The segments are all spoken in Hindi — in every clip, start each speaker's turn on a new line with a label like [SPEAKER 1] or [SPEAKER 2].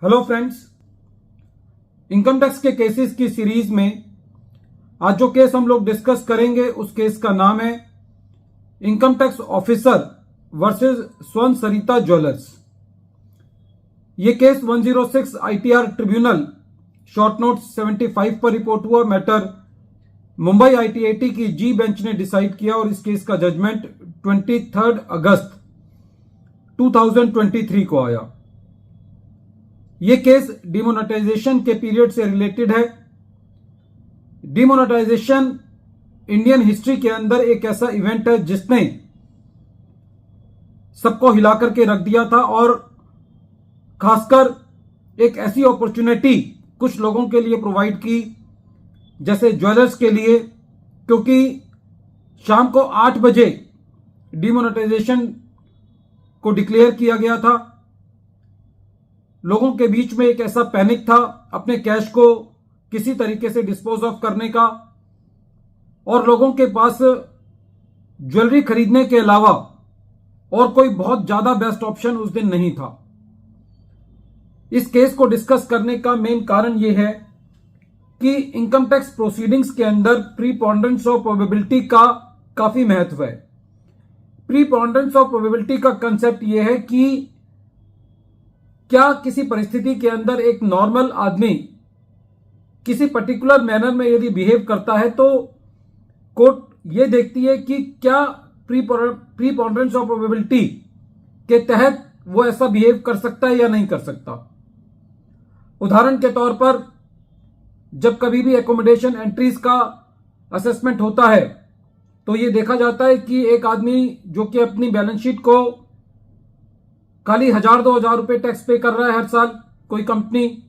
[SPEAKER 1] हेलो फ्रेंड्स, इनकम टैक्स के केसेस की सीरीज में आज जो केस हम लोग डिस्कस करेंगे उस केस का नाम है इनकम टैक्स ऑफिसर वर्सेस स्वर्ण सरिता ज्वेलर्स। ये case 106 ITR tribunal short note 75 पर रिपोर्ट हुआ। मैटर मुंबई आईटीएटी की जी बेंच ने डिसाइड किया और इस केस का जजमेंट 23 अगस्त 2023 को आया। यह केस डिमोनेटाइजेशन के पीरियड से रिलेटेड है। डिमोनेटाइजेशन इंडियन हिस्ट्री के अंदर एक ऐसा इवेंट है जिसने सबको हिलाकर के रख दिया था और खासकर एक ऐसी अपॉर्चुनिटी कुछ लोगों के लिए प्रोवाइड की, जैसे ज्वेलर्स के लिए, क्योंकि शाम को 8 बजे डिमोनेटाइजेशन को डिक्लेयर किया गया था। लोगों के बीच में एक ऐसा पैनिक था अपने कैश को किसी तरीके से डिस्पोज ऑफ करने का, और लोगों के पास ज्वेलरी खरीदने के अलावा और कोई बहुत ज्यादा बेस्ट ऑप्शन उस दिन नहीं था। इस केस को डिस्कस करने का मेन कारण यह है कि इनकम टैक्स प्रोसीडिंग्स के अंदर प्रीपोंडेंस ऑफ प्रोबेबिलिटी का काफी महत्व है। प्रीपोंडेंस ऑफ प्रोबेबिलिटी का कंसेप्ट यह है कि क्या किसी परिस्थिति के अंदर एक नॉर्मल आदमी किसी पर्टिकुलर मैनर में यदि बिहेव करता है तो कोर्ट यह देखती है कि क्या प्रीपोंडेंस ऑफ प्रोबेबिलिटी के तहत वो ऐसा बिहेव कर सकता है या नहीं कर सकता। उदाहरण के तौर पर जब कभी भी एकोमोडेशन एंट्रीज का असेसमेंट होता है तो यह देखा जाता है कि एक आदमी जो कि अपनी बैलेंस शीट को खाली 1000-2000 रुपए टैक्स पे कर रहा है हर साल, कोई कंपनी,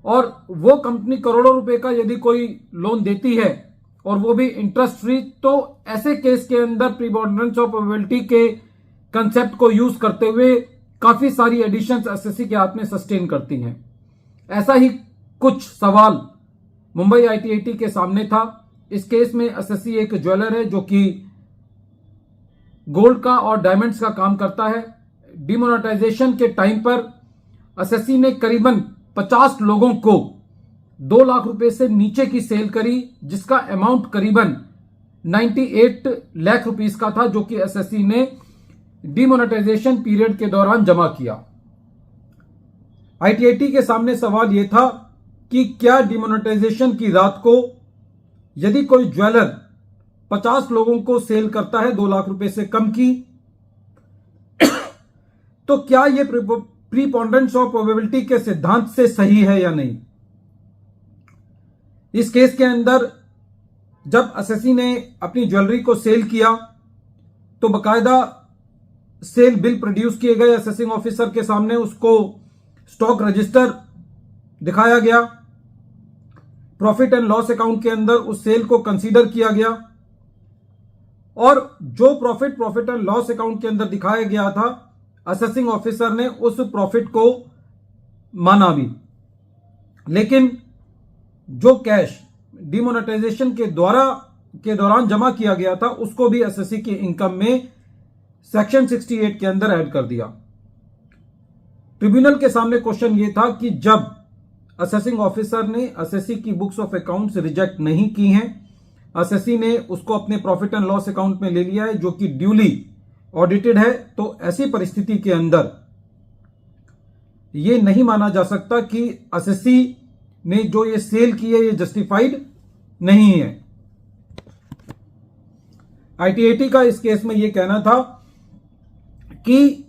[SPEAKER 1] और वो कंपनी करोड़ों रुपए का यदि कोई लोन देती है और वो भी इंटरेस्ट फ्री, तो ऐसे केस के अंदर प्रीपोंडेंस ऑफ प्रोबेबिलिटी के कंसेप्ट को यूज करते हुए काफी सारी एडिशंस एसएससी के हाथ में सस्टेन करती हैं। ऐसा ही कुछ सवाल मुंबई आईटीएटी के सामने था। इस केस में एसएससी एक ज्वेलर है जो कि गोल्ड का और डायमंड्स का काम करता है। डिमोनेटाइजेशन के टाइम पर एसएससी ने करीबन 50 लोगों को 2 लाख रुपए से नीचे की सेल करी, जिसका अमाउंट करीबन 98 लाख रुपीस का था, जो कि एसएससी ने डिमोनेटाइजेशन पीरियड के दौरान जमा किया। आईटीएटी के सामने सवाल यह था कि क्या डिमोनेटाइजेशन की रात को यदि कोई ज्वेलर 50 लोगों को सेल करता है 2 लाख रुपए से कम की, तो क्या यह प्रीपोंडेंस ऑफ प्रोबेबिलिटी के सिद्धांत से सही है या नहीं। इस केस के अंदर जब एसएससी ने अपनी ज्वेलरी को सेल किया तो बकायदा सेल बिल प्रोड्यूस किए गए असेसिंग ऑफिसर के सामने, उसको स्टॉक रजिस्टर दिखाया गया, प्रॉफिट एंड लॉस अकाउंट के अंदर उस सेल को कंसीडर किया गया, और जो प्रॉफिट एंड लॉस अकाउंट के अंदर दिखाया गया था असेसिंग ऑफिसर ने उस प्रॉफिट को माना भी। लेकिन जो कैश डिमोनेटाइजेशन के दौरान जमा किया गया था उसको भी एसएससी की इनकम में सेक्शन 68 के अंदर ऐड कर दिया। ट्रिब्यूनल के सामने क्वेश्चन यह था कि जब असेसिंग ऑफिसर ने एसएससी की बुक्स ऑफ अकाउंट्स रिजेक्ट नहीं की हैं, एसएससी ने उसको अपने प्रॉफिट एंड लॉस अकाउंट में ले लिया है जो कि ड्यूली ऑडिटेड है, तो ऐसी परिस्थिति के अंदर यह नहीं माना जा सकता कि एसएससी ने जो ये सेल की है ये जस्टिफाइड नहीं है। आईटीएटी का इस केस में यह कहना था कि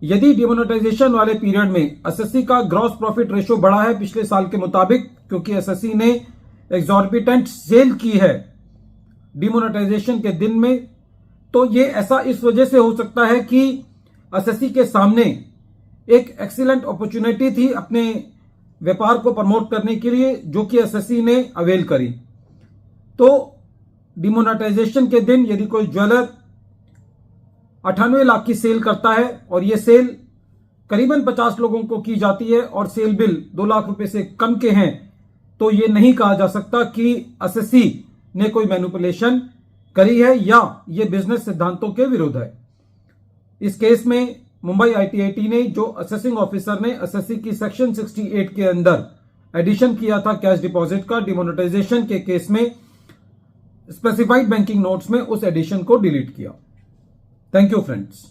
[SPEAKER 1] यदि डिमोनेटाइजेशन वाले पीरियड में एसएससी का ग्रॉस प्रॉफिट रेशियो बढ़ा है पिछले साल के मुताबिक, क्योंकि एसएससी ने एग्जॉर्बिटेंट सेल की है डिमोनेटाइजेशन के दिन में, तो ये ऐसा इस वजह से हो सकता है कि एसएससी के सामने एक एक्सीलेंट अपॉर्चुनिटी थी अपने व्यापार को प्रमोट करने के लिए, जो कि एसएससी ने अवेल करी। तो डिमोनेटाइजेशन के दिन यदि कोई ज्वेलर 98 लाख की सेल करता है और यह सेल करीबन 50 लोगों को की जाती है और सेल बिल 2 लाख रुपए से कम के हैं, तो यह नहीं कहा जा सकता कि एसएससी ने कोई मैनिपुलेशन करी है या यह बिजनेस सिद्धांतों के विरुद्ध है। इस केस में मुंबई आईटीआईटी ने जो असेसिंग ऑफिसर ने एसएससी की सेक्शन 68 के अंदर एडिशन किया था कैश डिपॉजिट का डिमोनेटाइजेशन के केस में स्पेसिफाइड बैंकिंग नोट्स में, उस एडिशन को डिलीट किया। Thank you friends.